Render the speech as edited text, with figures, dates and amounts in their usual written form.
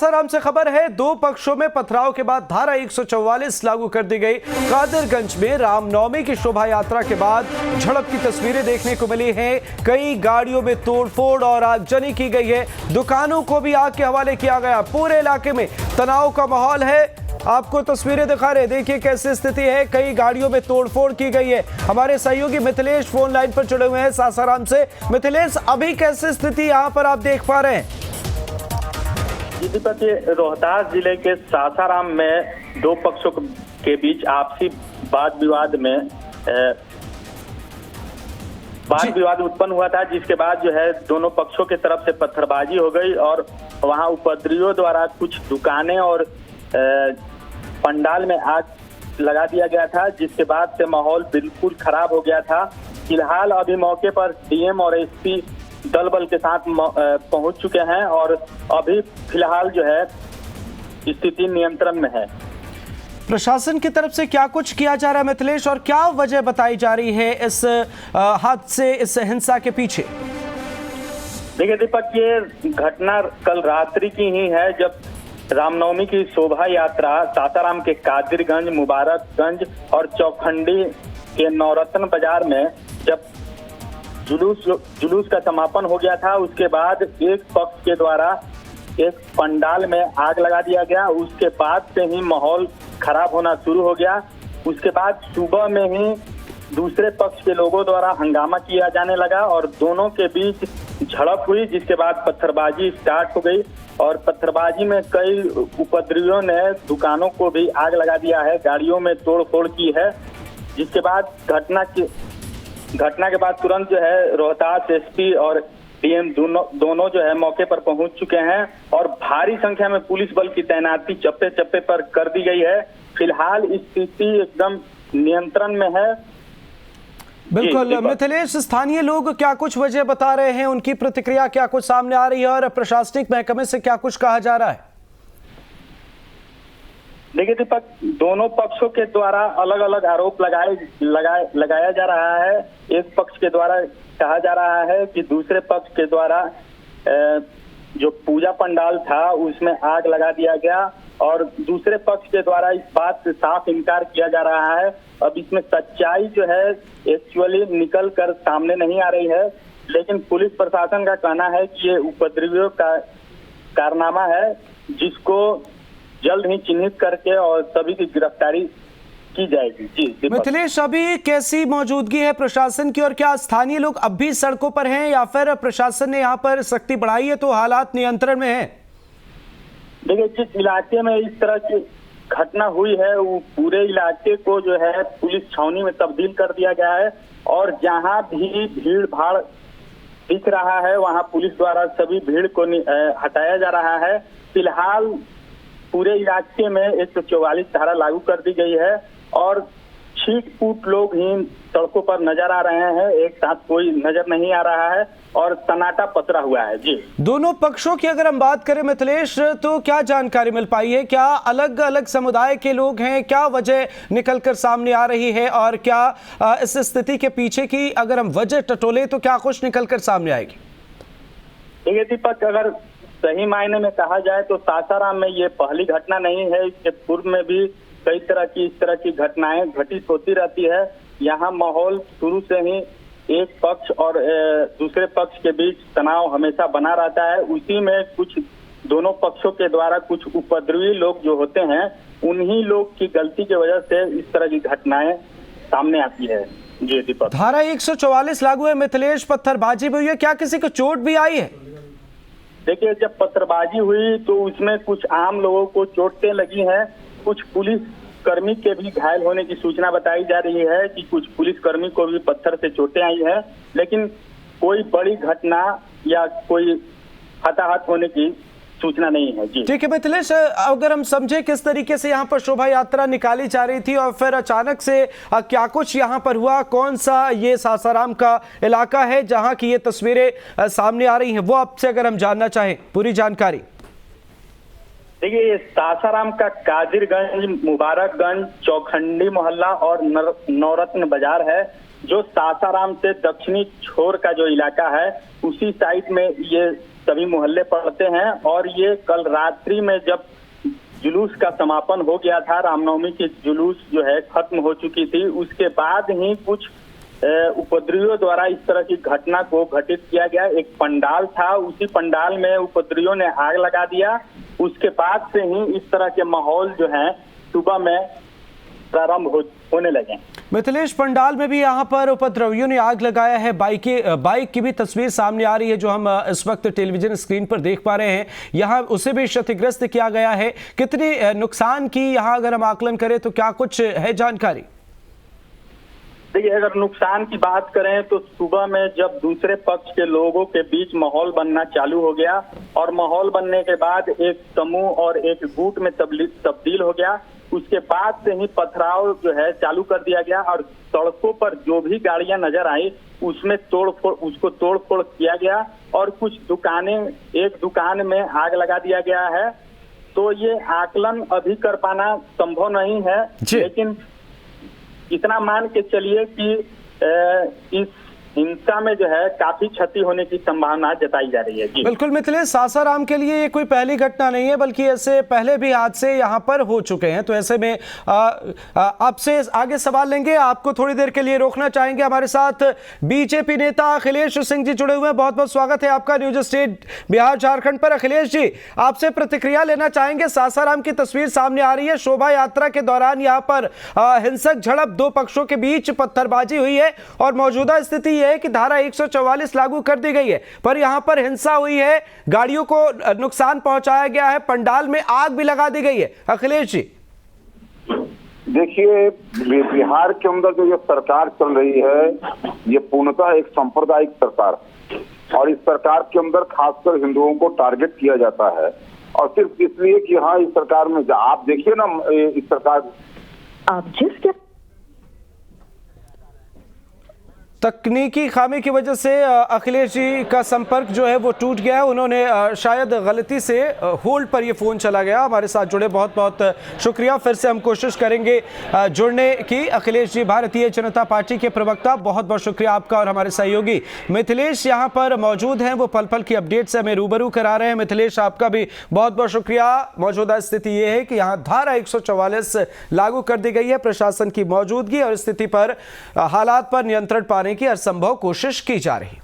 सासाराम से खबर है, दो पक्षों में पथराव के बाद धारा 144 लागू कर दी गई। कादिरगंज में रामनवमी की शोभा यात्रा के बाद झड़प की तस्वीरें देखने को मिली हैं। कई गाड़ियों में तोड़फोड़ और आगजनी की गई है। दुकानों को भी आग के हवाले किया गया। पूरे इलाके में तनाव का माहौल है। आपको तस्वीरें दिखा रहे, देखिए कैसी स्थिति है। कई गाड़ियों में तोड़फोड़ की गई है। हमारे सहयोगी मिथिलेश फोन लाइन पर जुड़े हुए हैं सासाराम से। मिथिलेश, अभी कैसी स्थिति यहाँ पर आप देख पा रहे हैं? रोहतास जिले के सासाराम में दो पक्षों के बीच आपसी वाद विवाद उत्पन्न हुआ था, जिसके बाद जो है दोनों पक्षों की तरफ से पत्थरबाजी हो गई और वहां उपद्रवियों द्वारा कुछ दुकानें और पंडाल में आग लगा दिया गया था, जिसके बाद से माहौल बिल्कुल खराब हो गया था। फिलहाल अभी मौके पर डीएम और एसपी दल बल के साथ पहुंच चुके हैं और अभी फिलहाल जो है स्थिति नियंत्रण में है। प्रशासन की तरफ से क्या कुछ किया जा रहा है मिथिलेश, और क्या वजह बताई जा रही है इस हादसे, इस हिंसा के पीछे? देखिए दीपक, ये घटना कल रात्रि की ही है, जब रामनवमी की शोभा यात्रा सासाराम के कादिरगंज, मुबारकगंज और चौखंडी के नवरत्न बाजार में जब जुलूस का समापन हो गया था, उसके बाद एक पक्ष के द्वारा एक पंडाल में आग लगा दिया गया। उसके बाद से ही माहौल खराब होना शुरू हो गया। उसके बाद सुबह में ही दूसरे पक्ष के लोगों द्वारा हंगामा किया जाने लगा और दोनों के बीच झड़प हुई, जिसके बाद पत्थरबाजी स्टार्ट हो गई और पत्थरबाजी में कई उपद्रवियों ने दुकानों को भी आग लगा दिया है, गाड़ियों में तोड़फोड़ की है। जिसके बाद घटना के बाद तुरंत जो है रोहतास एसपी और डीएम दोनों जो है मौके पर पहुंच चुके हैं और भारी संख्या में पुलिस बल की तैनाती चप्पे चप्पे पर कर दी गई है। फिलहाल स्थिति एकदम नियंत्रण में है। बिल्कुल मिथिलेश, स्थानीय लोग क्या कुछ वजह बता रहे हैं, उनकी प्रतिक्रिया क्या कुछ सामने आ रही है और प्रशासनिक महकमे से क्या कुछ कहा जा रहा है? देखिए दीपक, दोनों पक्षों के द्वारा अलग अलग आरोप लगाया जा रहा है। एक पक्ष के द्वारा कहा जा रहा है कि दूसरे पक्ष के द्वारा जो पूजा पंडाल था उसमें आग लगा दिया गया और दूसरे पक्ष के द्वारा इस बात से साफ इनकार किया जा रहा है। अब इसमें सच्चाई जो है एक्चुअली निकल कर सामने नहीं आ रही है, लेकिन पुलिस प्रशासन का कहना है कि ये उपद्रवियों का कारनामा है, जिसको जल्द ही चिन्हित करके और सभी की गिरफ्तारी की जाएगी। जी मिथिलेश, अभी कैसी मौजूदगी है प्रशासन की और क्या स्थानीय लोग अब भी सड़कों पर हैं या फिर प्रशासन ने यहाँ पर सख्ती बढ़ाई है तो हालात नियंत्रण में है? देखिए, जिस इलाके में इस तरह की घटना हुई है वो पूरे इलाके को जो है पुलिस छावनी में तब्दील कर दिया गया है और जहाँ भी भीड़ भाड़ दिख रहा है वहाँ पुलिस द्वारा सभी भीड़ को हटाया जा रहा है। फिलहाल पूरे इलाके में 144 धारा लागू कर दी गई है और छीट-फूट लोग ही सड़कों पर नजर आ रहे हैं, एक साथ कोई नजर नहीं आ रहा है और सन्नाटा पसरा हुआ है। जी, दोनों पक्षों की अगर हम बात करें मिथिलेश, तो क्या जानकारी मिल पाई है? क्या अलग अलग समुदाय के लोग हैं? क्या वजह निकलकर सामने आ रही है और क्या इस स्थिति के पीछे की अगर हम वजह टटोले तो क्या कुछ निकलकर सामने आएगी? देखिए दीपक, अगर सही मायने में कहा जाए तो सासाराम में ये पहली घटना नहीं है। इसके पूर्व में भी कई इस तरह की घटनाएं घटित होती रहती है। यहाँ माहौल शुरू से ही एक पक्ष और दूसरे पक्ष के बीच तनाव हमेशा बना रहता है। उसी में कुछ दोनों पक्षों के द्वारा कुछ उपद्रवी लोग जो होते हैं उन्हीं लोग की गलती की वजह से इस तरह की घटनाएं सामने आती है। जी दीपक, धारा 144 लागू है मिथिलेश, पत्थरबाजी भी हुई है, क्या किसी को चोट भी आई है? देखिए, जब पत्थरबाजी हुई तो उसमें कुछ आम लोगों को चोटें लगी हैं, कुछ पुलिस कर्मी के भी घायल होने की सूचना बताई जा रही है कि कुछ पुलिस कर्मी को भी पत्थर से चोटें आई हैं, लेकिन कोई बड़ी घटना या कोई हताहत होने की सूचना नहीं है। जी ठीक है मिथिलेश, अगर हम समझे किस तरीके से यहाँ पर शोभा यात्रा निकाली जा रही थी और फिर अचानक से क्या कुछ यहाँ पर हुआ, कौन सा ये सासाराम का इलाका है जहाँ की ये तस्वीरें सामने आ रही हैं, वो आपसे अगर हम जानना चाहें पूरी जानकारी। देखिए, ये सासाराम का कादिरगंज, मुबारकगंज, चौखंडी मोहल्ला और नवरत्न बाजार है, जो सासाराम से दक्षिणी छोर का जो इलाका है उसी साइड में ये सभी मोहल्ले पड़ते हैं। और ये कल रात्रि में जब जुलूस का समापन हो गया था, रामनवमी की जुलूस जो है खत्म हो चुकी थी, उसके बाद ही कुछ उपद्रवियों द्वारा इस तरह की घटना को घटित किया गया। एक पंडाल था, उसी पंडाल में उपद्रवियों ने आग लगा दिया। उसके बाद से ही इस तरह के माहौल जो है सुबह में प्रारंभ होने लगे। मिथिलेश, पंडाल में भी यहाँ पर उपद्रवियों ने आग लगाया है। बाइक की भी तस्वीर सामने आ रही है जो हम इस वक्त टेलीविजन स्क्रीन पर देख पा रहे हैं। यहाँ उसे भी क्षतिग्रस्त किया गया है। कितने नुकसान की यहाँ अगर हम आकलन करें तो क्या कुछ है जानकारी? देखिए, अगर नुकसान की बात करें तो सुबह में जब दूसरे पक्ष के लोगों के बीच माहौल बनना चालू हो गया और माहौल बनने के बाद एक समूह और एक गुट में तब्दील हो गया, उसके बाद से ही पथराव जो है चालू कर दिया गया और सड़कों पर जो भी गाड़ियां नजर आई उसमें तोड़ फोड़ किया गया और कुछ एक दुकान में आग लगा दिया गया है। तो ये आकलन अभी कर पाना संभव नहीं है, लेकिन इतना मान के चलिए कि इस हिंसा में जो है काफी क्षति होने की संभावना जताई जा रही है। जी बिल्कुल मिथिलेश, सासाराम के लिए ये कोई पहली घटना नहीं है, बल्कि ऐसे पहले भी हादसे यहाँ पर हो चुके हैं। तो ऐसे में आपसे आगे सवाल लेंगे, आपको थोड़ी देर के लिए रोकना चाहेंगे। हमारे साथ बीजेपी नेता अखिलेश सिंह जी जुड़े हुए हैं। बहुत बहुत स्वागत है आपका न्यूज स्टेट बिहार झारखंड पर। अखिलेश जी, आपसे प्रतिक्रिया लेना चाहेंगे। सासाराम की तस्वीर सामने आ रही है। शोभा यात्रा के दौरान यहाँ पर हिंसक झड़प, दो पक्षों के बीच पत्थरबाजी हुई है और मौजूदा स्थिति है कि धारा 144 लागू कर दी गई है, पर यहां पर हिंसा हुई है, गाड़ियों को नुकसान पहुंचाया गया है, पंडाल में आग भी लगा दी गई है। अखिलेश जी, देखिए, बिहार के अंदर जो ये सरकार चल रही है ये पूर्णतः एक सांप्रदायिक सरकार है और इस सरकार के अंदर खासकर हिंदुओं को टारगेट किया जाता है और सिर्फ इसलिए कि हाँ, इस सरकार में आप देखिए ना, इस सरकार आप जिस तकनीकी खामी की वजह से अखिलेश जी का संपर्क जो है वो टूट गया है। उन्होंने शायद गलती से होल्ड पर ये फ़ोन चला गया। हमारे साथ जुड़े, बहुत बहुत शुक्रिया। फिर से हम कोशिश करेंगे जुड़ने की। अखिलेश जी, भारतीय जनता पार्टी के प्रवक्ता, बहुत बहुत शुक्रिया आपका। और हमारे सहयोगी मिथिलेश यहाँ पर मौजूद हैं, वो पल पल की अपडेट से हमें रूबरू करा रहे हैं। मिथिलेश, आपका भी बहुत बहुत शुक्रिया। मौजूदा स्थिति ये है कि यहाँ धारा 144 लागू कर दी गई है। प्रशासन की मौजूदगी और स्थिति पर, हालात पर नियंत्रण पाने की हर संभव कोशिश की जा रही है।